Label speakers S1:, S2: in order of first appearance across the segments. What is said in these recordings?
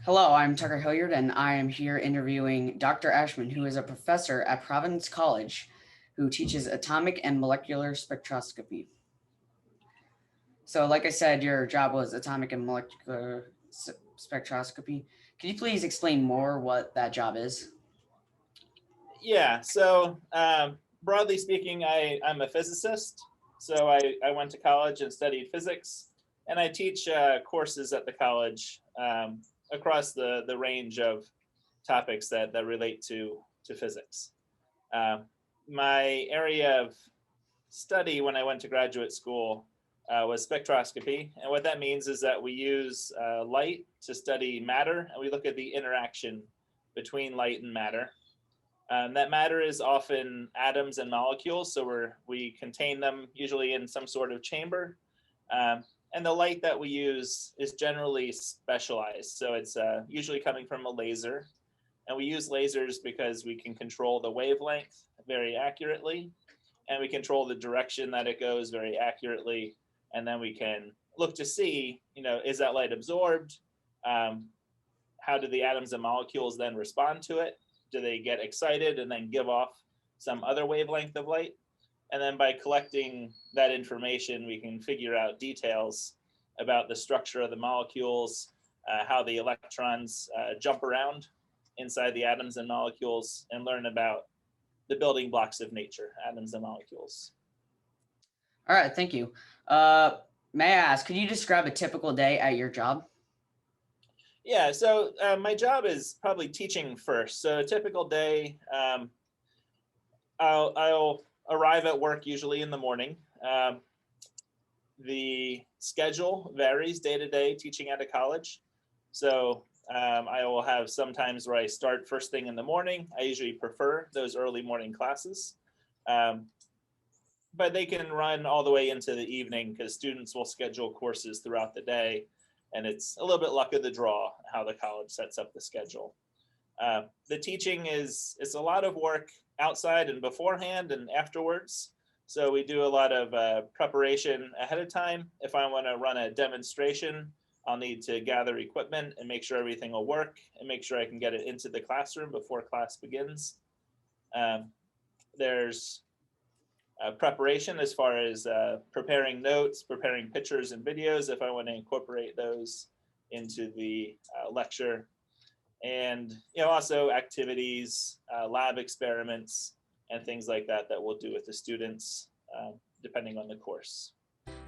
S1: Hello, I'm Tucker Hilliard, and I am here interviewing Dr. Ashman, who is a professor at Providence College who teaches atomic and molecular spectroscopy. So, like I said, your job was atomic and molecular spectroscopy. Can you please explain more what that job is?
S2: Yeah, so broadly speaking, I'm a physicist. So I went to college and studied physics, and I teach courses at the college across the range of topics that relate to physics. Uh, my area of study when I went to graduate school was spectroscopy. And what that means is that we use light to study matter, and we look at the interaction between light and matter. That matter is often atoms and molecules, so we contain them usually in some sort of chamber. And the light that we use is generally specialized, so it's usually coming from a laser. And we use lasers because we can control the wavelength very accurately, and we control the direction that it goes very accurately. And then we can look to see, is that light absorbed? How do the atoms and molecules then respond to it? Do they get excited and then give off some other wavelength of light? And then by collecting that information, we can figure out details about the structure of the molecules, how the electrons jump around inside the atoms and molecules, and learn about the building blocks of nature, atoms and molecules.
S1: All right, thank you. May I ask, could you describe a typical day at your job?
S2: Yeah, so my job is probably teaching first. So a typical day, I'll arrive at work usually in the morning. The schedule varies day to day teaching at a college. So I will have some times where I start first thing in the morning. I usually prefer those early morning classes. But they can run all the way into the evening because students will schedule courses throughout the day. And it's a little bit luck of the draw how the college sets up the schedule. The teaching it's a lot of work outside and beforehand and afterwards. So we do a lot of preparation ahead of time. If I want to run a demonstration, I'll need to gather equipment and make sure everything will work and make sure I can get it into the classroom before class begins. There's preparation as far as preparing notes, preparing pictures and videos if I want to incorporate those into the lecture. And also activities, lab experiments, and things like that we'll do with the students depending on the course.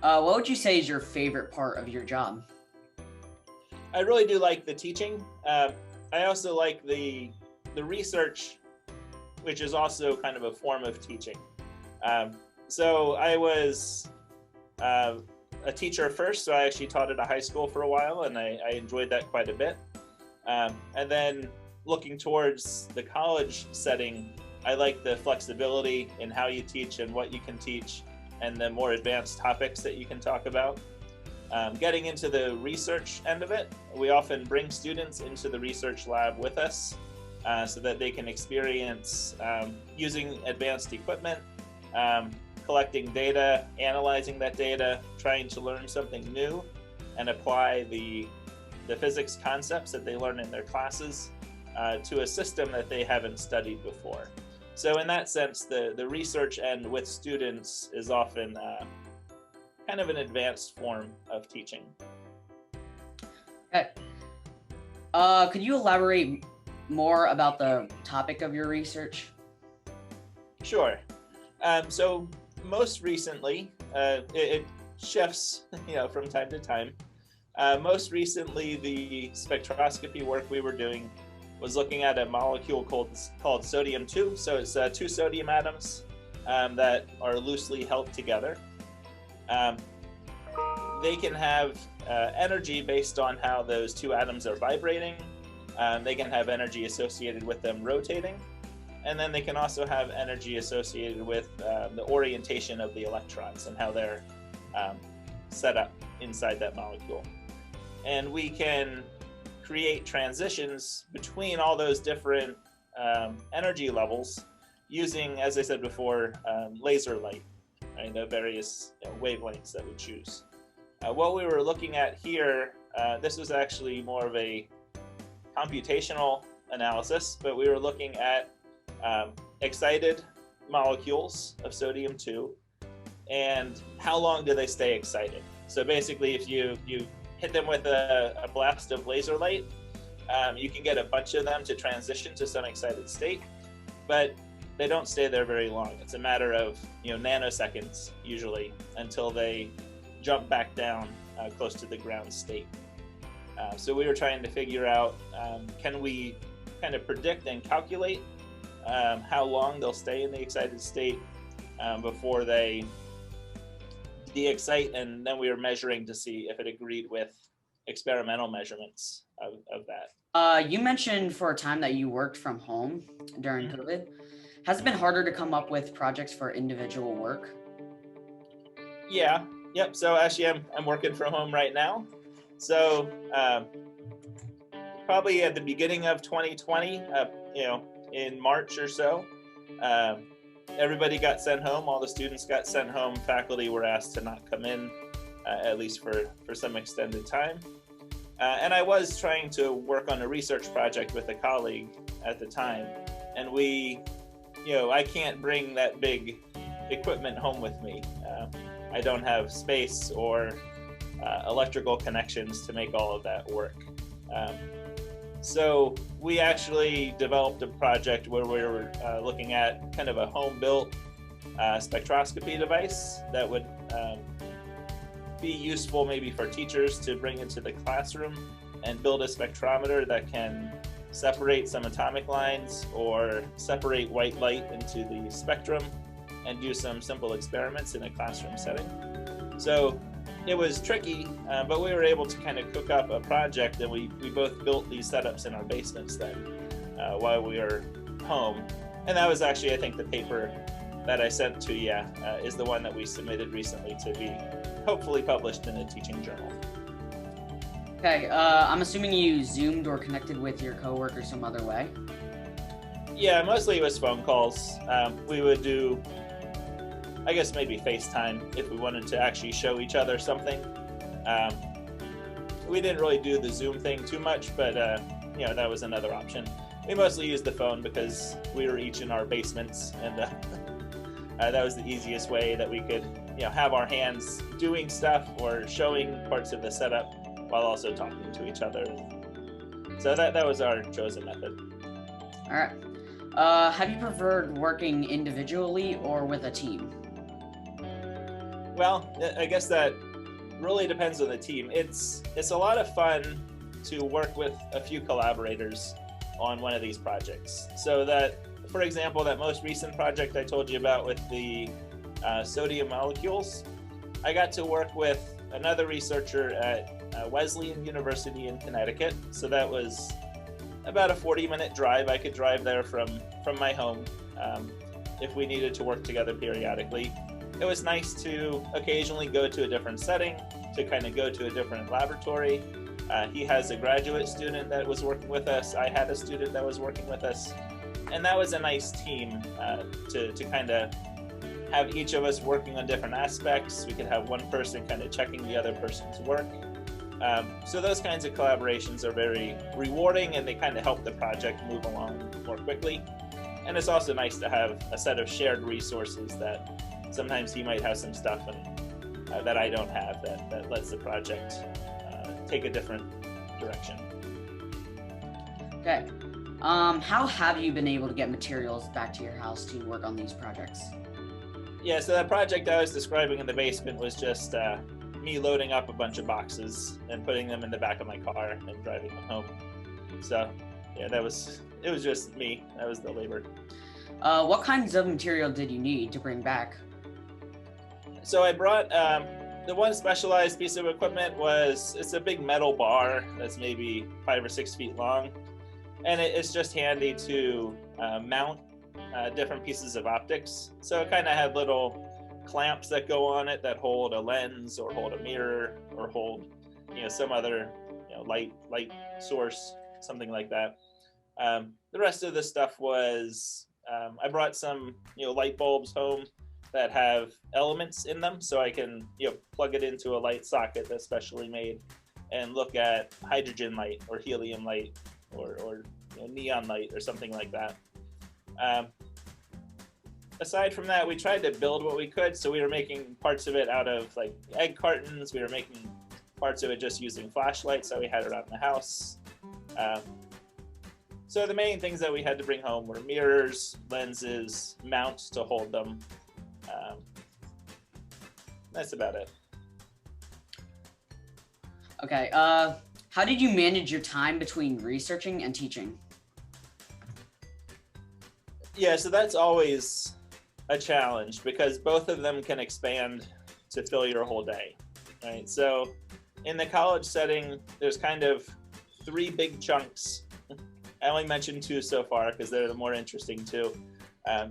S1: What would you say is your favorite part of your job?
S2: I really do like the teaching. I also like the research, which is also kind of a form of teaching. So I was a teacher first, so I actually taught at a high school for a while, and I enjoyed that quite a bit. And then looking towards the college setting, I like the flexibility in how you teach and what you can teach, and the more advanced topics that you can talk about. Getting into the research end of it, we often bring students into the research lab with us so that they can experience using advanced equipment, collecting data, analyzing that data, trying to learn something new, and apply the physics concepts that they learn in their classes to a system that they haven't studied before. So in that sense, the research end with students is often kind of an advanced form of teaching.
S1: Okay. Could you elaborate more about the topic of your research?
S2: Sure. So most recently, it shifts, from time to time. Most recently, the spectroscopy work we were doing was looking at a molecule called sodium-2. So it's two sodium atoms that are loosely held together. They can have energy based on how those two atoms are vibrating. They can have energy associated with them rotating. And then they can also have energy associated with the orientation of the electrons and how they're set up inside that molecule. And we can create transitions between all those different energy levels using, as I said before, laser light, right? The various wavelengths that we choose. What we were looking at here, this was actually more of a computational analysis, but we were looking at excited molecules of sodium-2 and how long do they stay excited. So basically, if you hit them with a blast of laser light, you can get a bunch of them to transition to some excited state, but they don't stay there very long. It's a matter of nanoseconds usually until they jump back down close to the ground state. So we were trying to figure out, can we kind of predict and calculate how long they'll stay in the excited state before they de-excite, and then we were measuring to see if it agreed with experimental measurements of that.
S1: You mentioned for a time that you worked from home during COVID. Has it been harder to come up with projects for individual work?
S2: Yeah, yep. So actually I'm working from home right now. So probably at the beginning of 2020, in March or so, everybody got sent home. All the students got sent home. Faculty were asked to not come in, at least for some extended time. And I was trying to work on a research project with a colleague at the time. And I can't bring that big equipment home with me. I don't have space or electrical connections to make all of that work. So we actually developed a project where we were looking at kind of a home-built spectroscopy device that would be useful maybe for teachers to bring into the classroom and build a spectrometer that can separate some atomic lines or separate white light into the spectrum and do some simple experiments in a classroom setting. So it was tricky, but we were able to kind of cook up a project, and we both built these setups in our basements then while we were home. And that was actually, I think, the paper that I sent to you is the one that we submitted recently to be hopefully published in a teaching journal.
S1: Okay, I'm assuming you Zoomed or connected with your coworker some other way?
S2: Yeah, mostly it was phone calls. We would do, I guess, maybe FaceTime if we wanted to actually show each other something. We didn't really do the Zoom thing too much, but that was another option. We mostly used the phone because we were each in our basements, and that was the easiest way that we could have our hands doing stuff or showing parts of the setup while also talking to each other. So that was our chosen method.
S1: All right. Have you preferred working individually or with a team?
S2: Well, I guess that really depends on the team. It's a lot of fun to work with a few collaborators on one of these projects. So that, for example, that most recent project I told you about with the sodium molecules, I got to work with another researcher at Wesleyan University in Connecticut. So that was about a 40-minute drive. I could drive there from my home if we needed to work together periodically. It was nice to occasionally go to a different setting, to kind of go to a different laboratory. He has a graduate student that was working with us. I had a student that was working with us. And that was a nice team to kind of have each of us working on different aspects. We could have one person kind of checking the other person's work. So those kinds of collaborations are very rewarding, and they kind of help the project move along more quickly. And it's also nice to have a set of shared resources that sometimes he might have some stuff that I don't have that lets the project take a different direction.
S1: Okay. How have you been able to get materials back to your house to work on these projects?
S2: Yeah, so that project I was describing in the basement was just me loading up a bunch of boxes and putting them in the back of my car and driving them home. So yeah, it was just me. That was the labor.
S1: What kinds of material did you need to bring back?
S2: So I brought the one specialized piece of equipment it's a big metal bar that's maybe 5 or 6 feet long, and it's just handy to mount different pieces of optics. So it kind of had little clamps that go on it that hold a lens or hold a mirror or hold some other light source, something like that. The rest of the stuff was I brought some light bulbs home that have elements in them, so I can plug it into a light socket that's specially made and look at hydrogen light or helium light or neon light or something like that. Aside from that, we tried to build what we could. So we were making parts of it out of like egg cartons. We were making parts of it just using flashlights that we had around the house. So the main things that we had to bring home were mirrors, lenses, mounts to hold them. That's about it.
S1: Okay. How did you manage your time between researching and teaching?
S2: Yeah, so that's always a challenge because both of them can expand to fill your whole day, right? So in the college setting, there's kind of three big chunks. I only mentioned two so far because they're the more interesting two.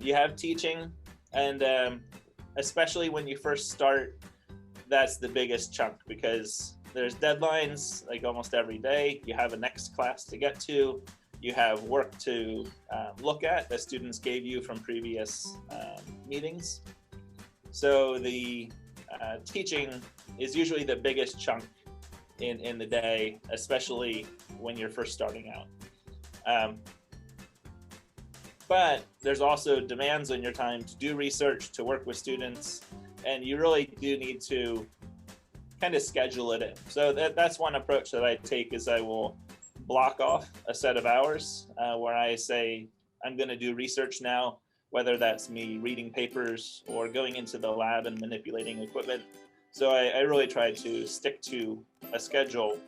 S2: You have teaching, and especially when you first start, that's the biggest chunk because there's deadlines like almost every day. You have a next class to get to. You have work to look at that students gave you from previous meetings. So the teaching is usually the biggest chunk in the day, especially when you're first starting out. But there's also demands on your time to do research, to work with students, and you really do need to kind of schedule it in. So that's one approach that I take is I will block off a set of hours where I say, I'm going to do research now, whether that's me reading papers or going into the lab and manipulating equipment. So I really try to stick to a schedule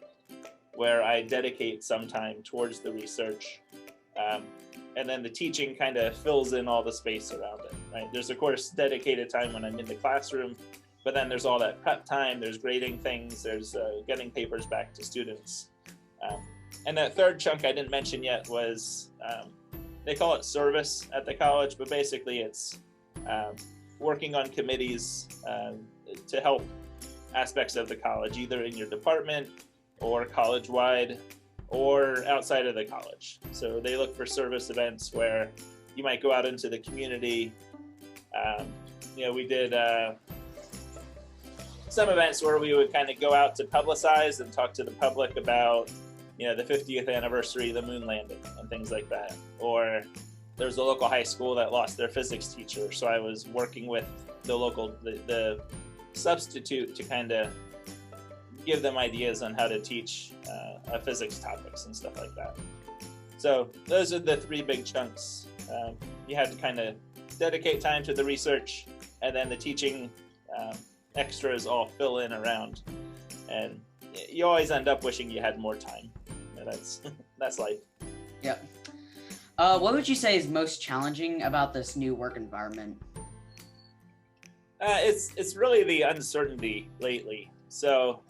S2: where I dedicate some time towards the research. And then the teaching kind of fills in all the space around it, right? There's, of course, dedicated time when I'm in the classroom, but then there's all that prep time, there's grading things, there's getting papers back to students. And that third chunk I didn't mention yet was, they call it service at the college, but basically it's working on committees to help aspects of the college, either in your department or college-wide or outside of the college. So they look for service events where you might go out into the community. We did some events where we would kind of go out to publicize and talk to the public about the 50th anniversary of the moon landing and things like that. Or there's a local high school that lost their physics teacher. So I was working with the substitute to kind of give them ideas on how to teach physics topics and stuff like that. So those are the three big chunks. You had to kind of dedicate time to the research, and then the teaching extras all fill in around. And you always end up wishing you had more time. That's life.
S1: Yep. What would you say is most challenging about this new work environment?
S2: It's really the uncertainty lately. So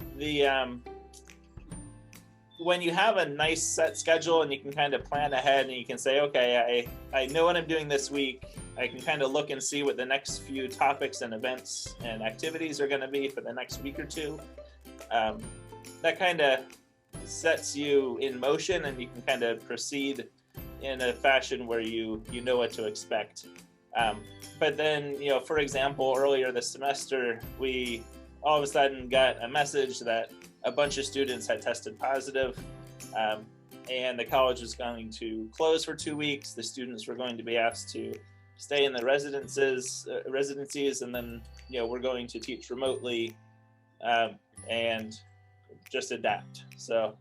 S2: when you have a nice set schedule and you can kind of plan ahead and you can say, okay, I know what I'm doing this week. I can kind of look and see what the next few topics and events and activities are going to be for the next week or two. That kind of sets you in motion, and you can kind of proceed in a fashion where you know what to expect. But then, for example, earlier this semester, we all of a sudden got a message that a bunch of students had tested positive, and the college was going to close for 2 weeks. The students were going to be asked to stay in the residencies, and then we're going to teach remotely and just adapt. So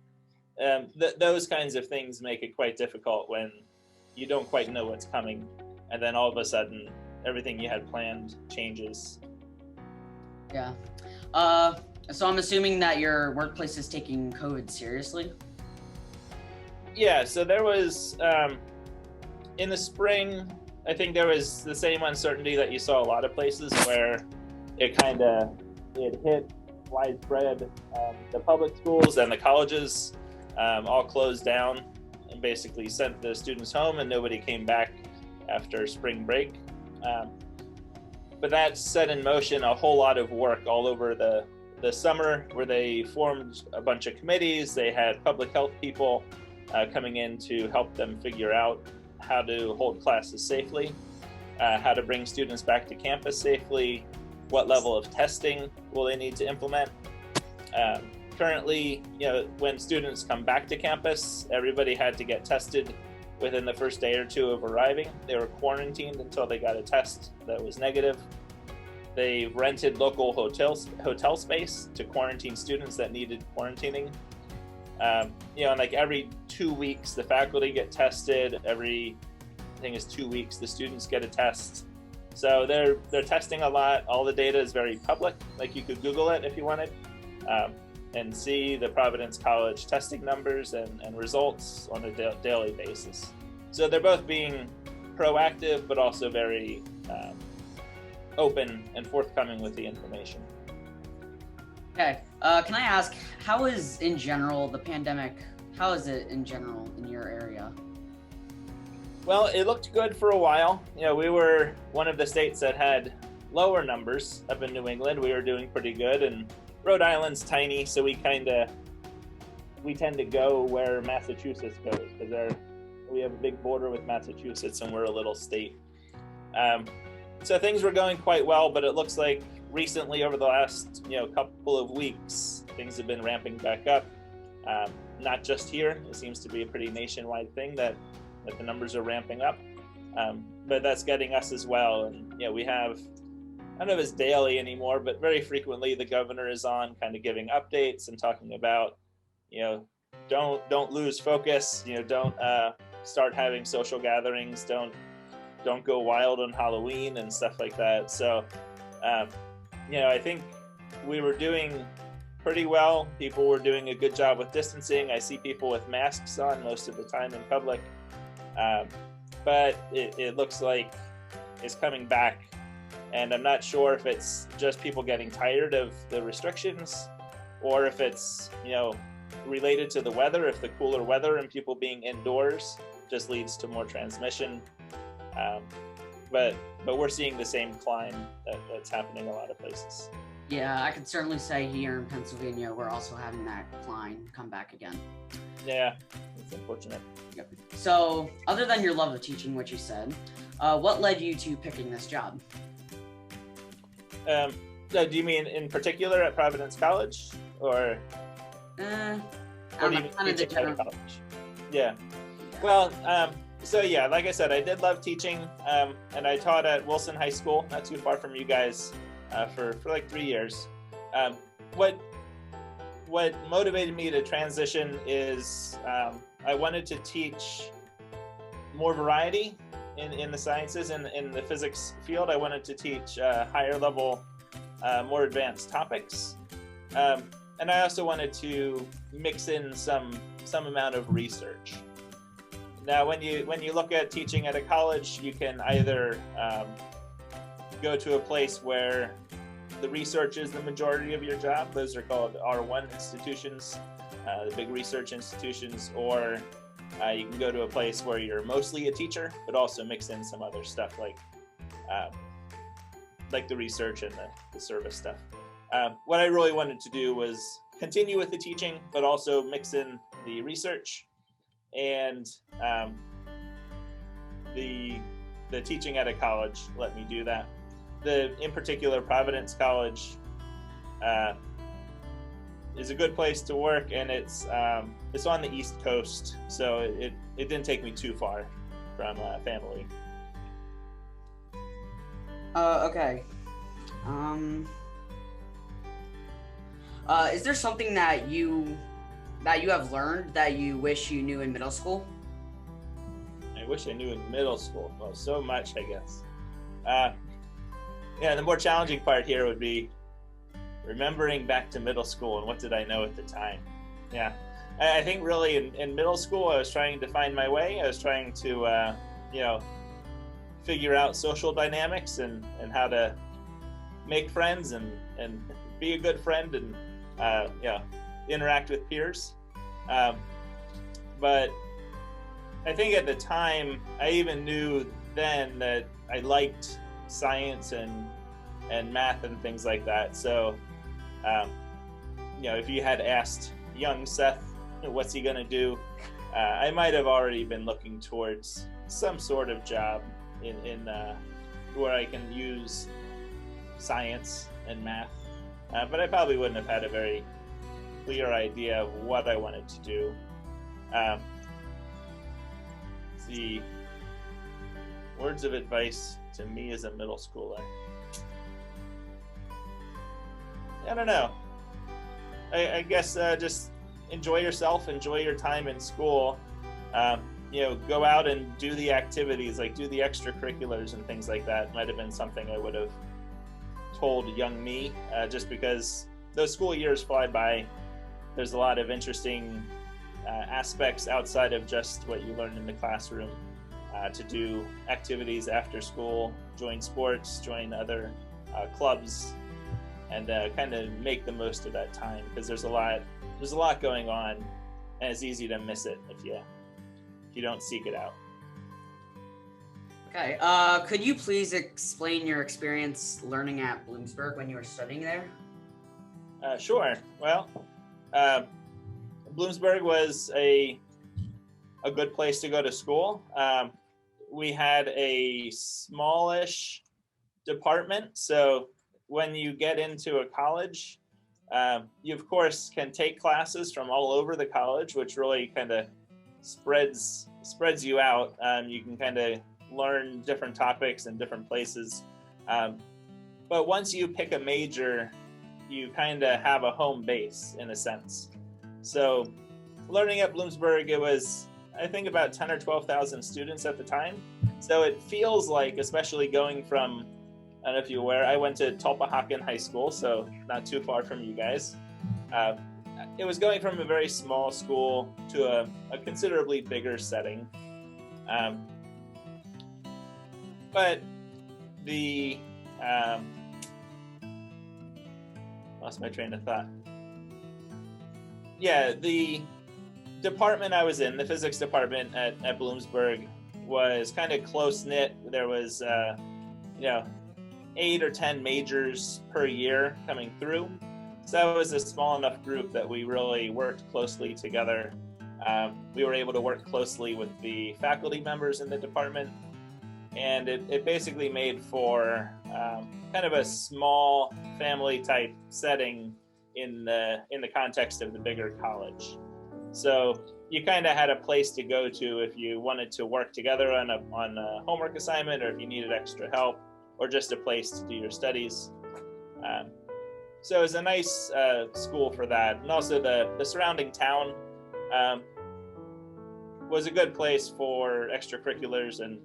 S2: those kinds of things make it quite difficult when you don't quite know what's coming, and then all of a sudden everything you had planned changes.
S1: Yeah. So I'm assuming that your workplace is taking COVID seriously?
S2: Yeah, so there was, in the spring, I think there was the same uncertainty that you saw a lot of places where it hit widespread. The public schools and the colleges all closed down and basically sent the students home, and nobody came back after spring break. But that set in motion a whole lot of work all over the summer, where they formed a bunch of committees. They had public health people coming in to help them figure out how to hold classes safely, how to bring students back to campus safely, what level of testing will they need to implement. currently, when students come back to campus, everybody had to get tested within the first day or two of arriving. They were quarantined until they got a test that was negative. They rented local hotel space to quarantine students that needed quarantining. And like every 2 weeks, the faculty get tested. I think it's 2 weeks, the students get a test. So they're testing a lot. All the data is very public. Like you could Google it if you wanted, and see the Providence College testing numbers and results on a daily basis. So they're both being proactive, but also very open and forthcoming with the information.
S1: Okay, can I ask, how is in general the pandemic, how is it in general in your area?
S2: Well, it looked good for a while. We were one of the states that had lower numbers up in New England. We were doing pretty good, and Rhode Island's tiny, so we tend to go where Massachusetts goes, because we have a big border with Massachusetts and we're a little state. So things were going quite well, but it looks like recently over the last couple of weeks, things have been ramping back up. Not just here, it seems to be a pretty nationwide thing that the numbers are ramping up, but that's getting us as well. And we have, I don't know if it's daily anymore, but very frequently the governor is on kind of giving updates and talking about, don't lose focus, don't start having social gatherings, don't go wild on Halloween and stuff like that. So, I think we were doing pretty well. People were doing a good job with distancing. I see people with masks on most of the time in public. But it looks like it's coming back, and I'm not sure if it's just people getting tired of the restrictions, or if it's related to the weather, if the cooler weather and people being indoors just leads to more transmission. But we're seeing the same climb that's happening in a lot of places.
S1: Yeah, I could certainly say here in Pennsylvania, we're also having that climb come back again.
S2: Yeah, it's unfortunate.
S1: Yep. So, other than your love of teaching, which you said, what led you to picking this job?
S2: Do you mean in particular at Providence College, or do you mean teaching at college? Yeah. Well, so yeah, like I said, I did love teaching, and I taught at Wilson High School, not too far from you guys, for like 3 years. What motivated me to transition is I wanted to teach more variety in the sciences and in the physics field. I wanted to teach higher level, more advanced topics, and I also wanted to mix in some amount of research. Now, when you look at teaching at a college, you can either go to a place where the research is the majority of your job. Those are called R1 institutions, the big research institutions, or you can go to a place where you're mostly a teacher, but also mix in some other stuff like the research and the service stuff. What I really wanted to do was continue with the teaching, but also mix in the research, and the teaching at a college let me do that. In particular, Providence College is a good place to work, and it's on the East Coast, so it didn't take me too far from family.
S1: Okay. Is there something that you have learned that you wish you knew in middle school?
S2: I wish I knew in middle school. Well, so much, I guess. The more challenging part here would be remembering back to middle school and what did I know at the time. Yeah, I think really in middle school I was trying to find my way. I was trying to figure out social dynamics and how to make friends and be a good friend and interact with peers. But I think at the time I even knew then that I liked science and math and things like that. So, if you had asked young Seth, what's he gonna do? I might have already been looking towards some sort of job in where I can use science and math. But I probably wouldn't have had a very clear idea of what I wanted to do. The words of advice to me as a middle schooler. I don't know. I guess just enjoy yourself, enjoy your time in school. Go out and do the activities, like do the extracurriculars and things like that. Might have been something I would have told young me, just because those school years fly by. There's a lot of interesting aspects outside of just what you learned in the classroom, to do activities after school, join sports, join other clubs, and kind of make the most of that time, because there's a lot going on, and it's easy to miss it if you don't seek it out.
S1: Okay, could you please explain your experience learning at Bloomsburg when you were studying there?
S2: Sure. Well, Bloomsburg was a good place to go to school. We had a smallish department, so when you get into a college, you of course can take classes from all over the college, which really kind of spreads you out. You can kind of learn different topics in different places. But once you pick a major, you kind of have a home base in a sense. So learning at Bloomsburg, it was, I think, about 10 or 12,000 students at the time. So it feels like, especially going from, I don't know if you're aware, I went to Tulpehocken High School, so not too far from you guys. It was going from a very small school to a considerably bigger setting. But the, lost my train of thought. Yeah, the department I was in, the physics department at Bloomsburg, was kind of close-knit. There was, 8 or 10 majors per year coming through. So it was a small enough group that we really worked closely together. We were able to work closely with the faculty members in the department, and it basically made for kind of a small family type setting in the context of the bigger college. So you kind of had a place to go to if you wanted to work together on a homework assignment, or if you needed extra help, or just a place to do your studies. So it was a nice school for that. And also the surrounding town was a good place for extracurriculars and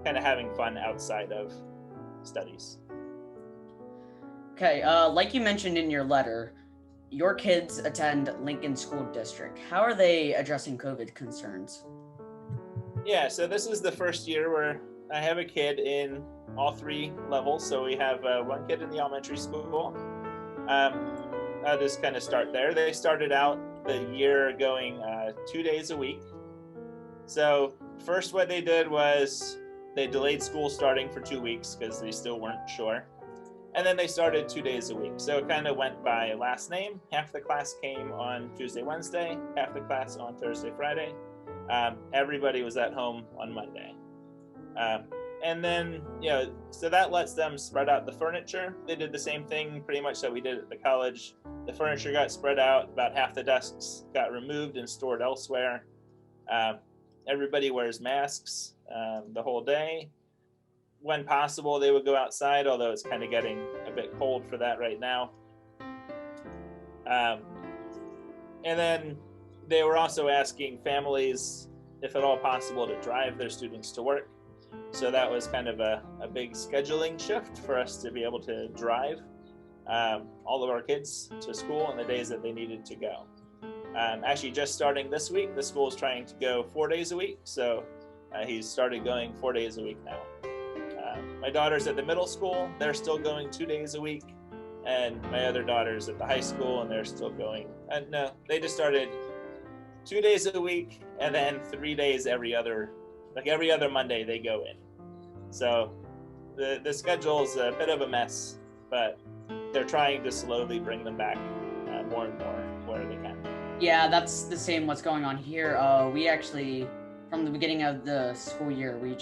S2: kind of having fun outside of studies.
S1: Okay, like you mentioned in your letter, your kids attend Lincoln School District. How are they addressing COVID concerns?
S2: Yeah, so this is the first year where I have a kid in all 3 levels. So we have one kid in the elementary school. I'll just kind of start there. They started out the year going 2 days a week. So first what they did was they delayed school starting for 2 weeks because they still weren't sure. And then they started 2 days a week. So it kind of went by last name. Half the class came on Tuesday, Wednesday, half the class on Thursday, Friday. Everybody was at home on Monday. And then, so that lets them spread out the furniture. They did the same thing pretty much that we did at the college. The furniture got spread out, about half the desks got removed and stored elsewhere. Everybody wears masks the whole day. When possible, they would go outside, although it's kind of getting a bit cold for that right now. And then they were also asking families, if at all possible, to drive their students to work. So that was kind of a big scheduling shift for us to be able to drive all of our kids to school on the days that they needed to go. Actually, just starting this week, the school is trying to go 4 days a week. So he's started going 4 days a week now. My daughter's at the middle school. They're still going 2 days a week. And my other daughter's at the high school, and they're still going. No, they just started 2 days a week, and then 3 days every other Monday they go in. So the schedule's a bit of a mess, but they're trying to slowly bring them back more and more where they can.
S1: Yeah, that's the same what's going on here. We actually, from the beginning of the school year, we were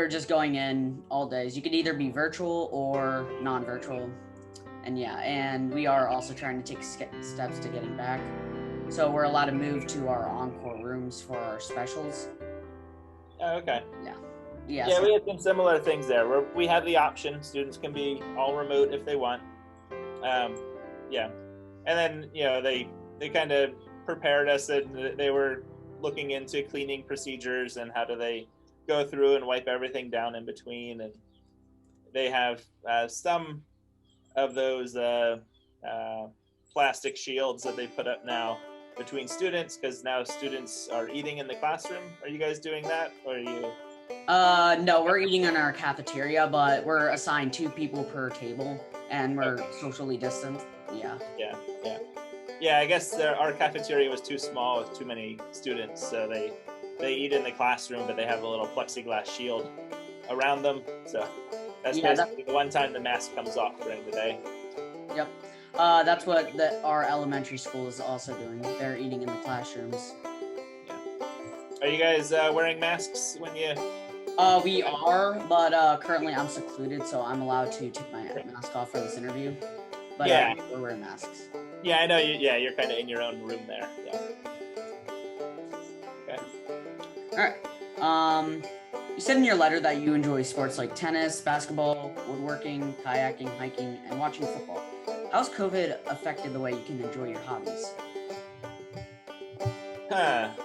S1: just going in all days. You could either be virtual or non-virtual. And yeah, and we are also trying to take steps to getting back. So we're allowed to move to our encore rooms for our specials.
S2: Oh, okay.
S1: Yeah. Yeah.
S2: Yeah,
S1: So
S2: we have some similar things there where we have the option. Students can be all remote if they want. Yeah, and then they kind of prepared us, and they were looking into cleaning procedures and how do they go through and wipe everything down in between, and they have some of those plastic shields that they put up now between students, because now students are eating in the classroom. Are you guys doing that, or are you?
S1: No, we're eating in our cafeteria, but we're assigned 2 people per table, and we're socially distanced. Yeah.
S2: Yeah, I guess our cafeteria was too small with too many students, so they eat in the classroom, but they have a little plexiglass shield around them. So that's basically the one time the mask comes off during the day.
S1: Yep. That's what our elementary school is also doing. They're eating in the classrooms.
S2: Yeah. Are you guys wearing masks when you?
S1: We are, but currently I'm secluded, so I'm allowed to take my mask off for this interview. But
S2: yeah,
S1: we're wearing masks.
S2: Yeah, I know. You're kind of in your own room there. Yeah. Okay.
S1: All right. You said in your letter that you enjoy sports like tennis, basketball, woodworking, kayaking, hiking, and watching football. How's COVID affected the way you can enjoy your hobbies?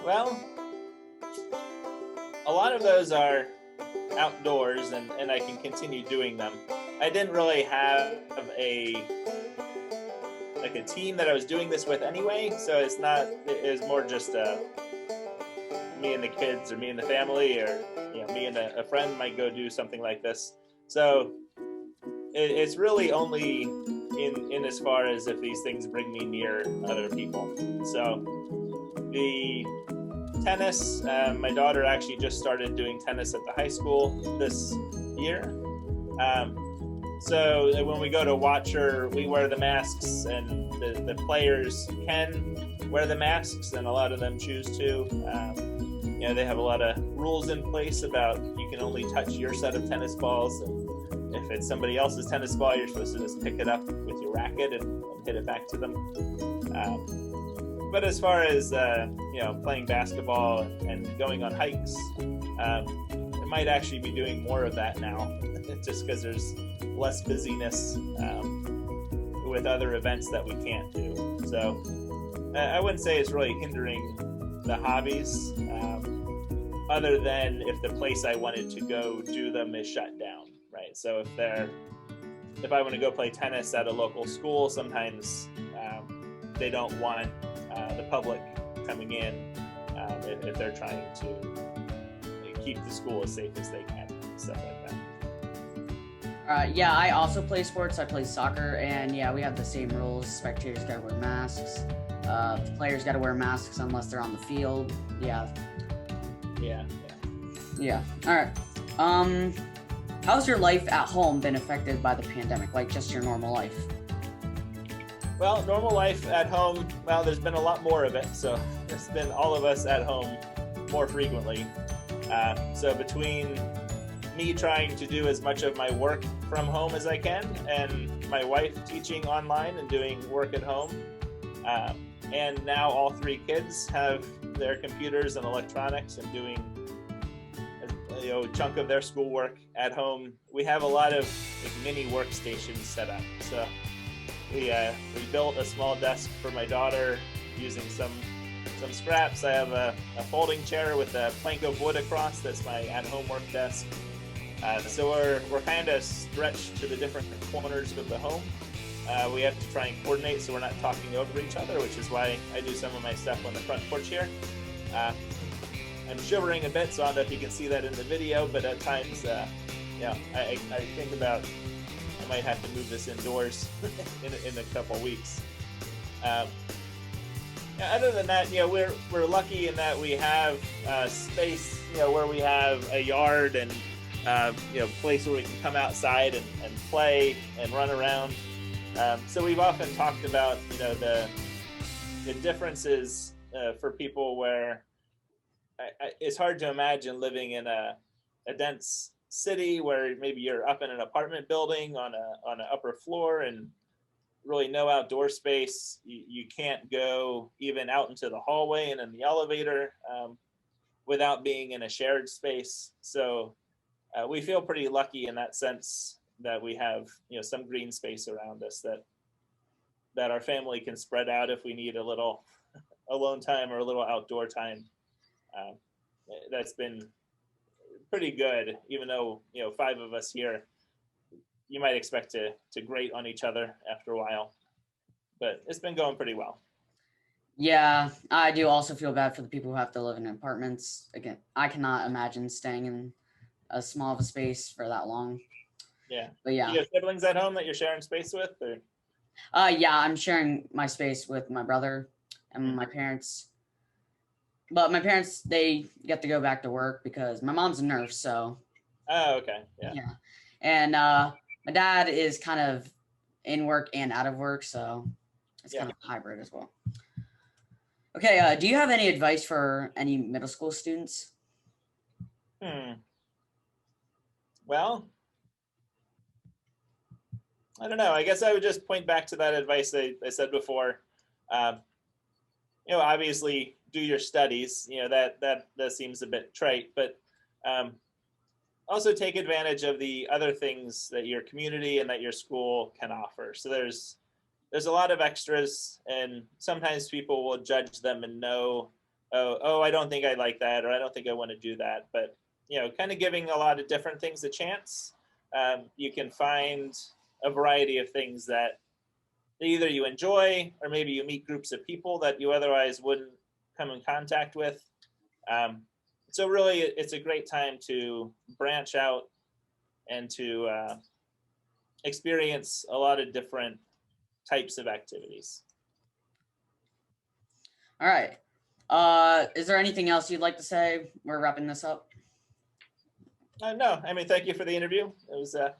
S2: Well, a lot of those are outdoors, and I can continue doing them. I didn't really have a team that I was doing this with anyway, so it was more just me and the kids, or me and the family, or me and a friend might go do something like this. So it's really only in as far as if these things bring me near other people. So the tennis, my daughter actually just started doing tennis at the high school this year. So when we go to watch her, we wear the masks, and the players can wear the masks, and a lot of them choose to. They have a lot of rules in place about you can only touch your set of tennis balls, and if it's somebody else's tennis ball, you're supposed to just pick it up with your racket and hit it back to them. But as far as playing basketball and going on hikes, I might actually be doing more of that now, just because there's less busyness with other events that we can't do. So I wouldn't say it's really hindering the hobbies, other than if the place I wanted to go do them is shut down, right? So if I want to go play tennis at a local school, sometimes they don't want the public coming in if they're trying to keep the school as safe as they can, stuff like that.
S1: Yeah, I also play sports. I play soccer, and yeah, we have the same rules. Spectators gotta wear masks. The players gotta wear masks unless they're on the field. Yeah. All right. How's your life at home been affected by the pandemic? Like just your normal life?
S2: Well, normal life at home, well, there's been a lot more of it. So it's been all of us at home more frequently. So between me trying to do as much of my work from home as I can, and my wife teaching online and doing work at home, and now all 3 kids have their computers and electronics and doing a chunk of their schoolwork at home. We have a lot of mini workstations set up. So we built a small desk for my daughter using some scraps. I have a folding chair with a plank of wood across. That's my at-home work desk. So we're kind of stretched to the different corners of the home. We have to try and coordinate so we're not talking over each other, which is why I do some of my stuff on the front porch here. I'm shivering a bit, so I don't know if you can see that in the video, but at times, I think about I might have to move this indoors in a couple weeks. Other than that, we're lucky in that we have space, where we have a yard and place where we can come outside and play and run around. So we've often talked about the differences for people where it's hard to imagine living in a dense city where maybe you're up in an apartment building on an upper floor, and really no outdoor space. You can't go even out into the hallway and in the elevator without being in a shared space. So we feel pretty lucky in that sense that we have, some green space around us that our family can spread out if we need a little alone time or a little outdoor time. That's been pretty good, even though, 5 of us here, you might expect to grate on each other after a while, but it's been going pretty well.
S1: Yeah, I do also feel bad for the people who have to live in apartments. Again, I cannot imagine staying in a small of a space for that long.
S2: Yeah.
S1: But yeah.
S2: Do you have siblings at home that you're sharing space with? Or?
S1: Yeah, I'm sharing my space with my brother and my parents. But my parents, they get to go back to work because my mom's a nurse, so.
S2: Oh, okay. Yeah.
S1: Yeah. And my dad is kind of in work and out of work, so it's kind of hybrid as well. Okay, do you have any advice for any middle school students?
S2: Well, I don't know. I guess I would just point back to that advice I said before. Obviously do your studies. That seems a bit trite, but also take advantage of the other things that your community and that your school can offer. So there's a lot of extras, and sometimes people will judge them and know, oh, I don't think I like that, or I don't think I want to do that. But kind of giving a lot of different things a chance, you can find a variety of things that either you enjoy, or maybe you meet groups of people that you otherwise wouldn't come in contact with. So really, it's a great time to branch out and to experience a lot of different types of activities.
S1: All right. Is there anything else you'd like to say? We're wrapping this up.
S2: No, thank you for the interview. It was a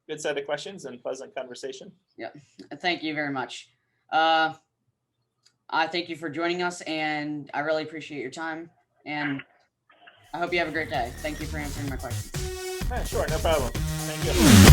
S2: good set of questions and pleasant conversation.
S1: Yeah, thank you very much. I thank you for joining us, and I really appreciate your time, and I hope you have a great day. Thank you for answering my questions.
S2: Sure, no problem. Thank you.